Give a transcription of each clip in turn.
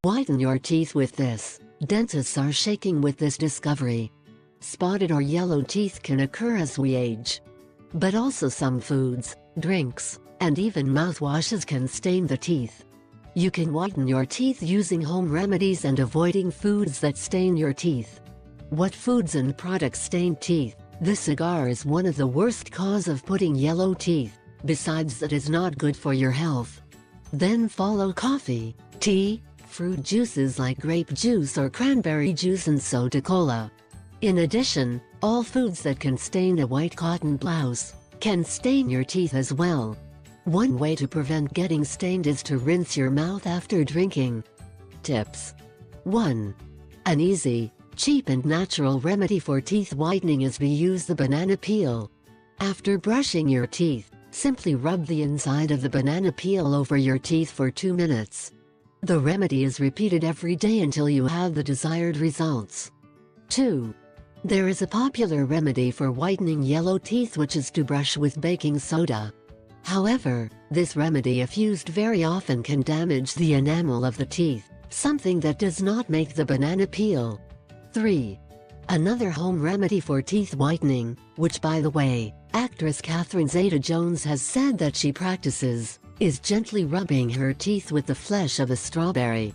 Whiten your teeth with this. Dentists are shaking with this discovery. Spotted or yellow teeth can occur as we age. But also some foods, drinks, and even mouthwashes can stain the teeth. You can whiten your teeth using home remedies and avoiding foods that stain your teeth. What foods and products stain teeth? The cigar is one of the worst cause of putting yellow teeth, besides that is not good for your health. Then follow coffee, tea, fruit juices like grape juice or cranberry juice and soda cola. In addition, all foods that can stain a white cotton blouse can stain your teeth as well. One way to prevent getting stained is to rinse your mouth after drinking. Tips. 1. An easy, cheap and natural remedy for teeth whitening is to use the banana peel. After brushing your teeth, simply rub the inside of the banana peel over your teeth for 2 minutes. The remedy is repeated every day until you have the desired results. 2. There is a popular remedy for whitening yellow teeth, which is to brush with baking soda. However, this remedy, if used very often, can damage the enamel of the teeth, something that does not make the banana peel. 3. Another home remedy for teeth whitening, which, by the way, actress Catherine Zeta-Jones has said that she practices, is gently rubbing her teeth with the flesh of a strawberry.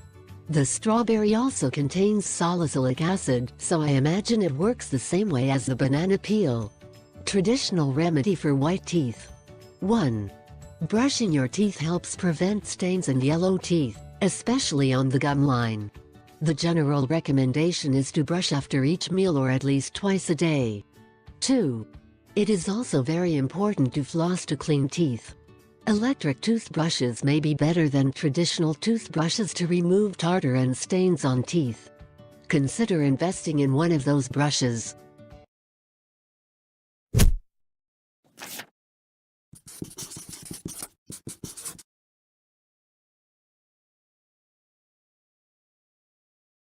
The strawberry also contains salicylic acid, so I imagine it works the same way as the banana peel. Traditional remedy for white teeth. 1. Brushing your teeth helps prevent stains and yellow teeth, especially on the gum line. The general recommendation is to brush after each meal or at least twice a day. 2. It is also very important to floss to clean teeth. Electric toothbrushes may be better than traditional toothbrushes to remove tartar and stains on teeth. Consider investing in one of those brushes.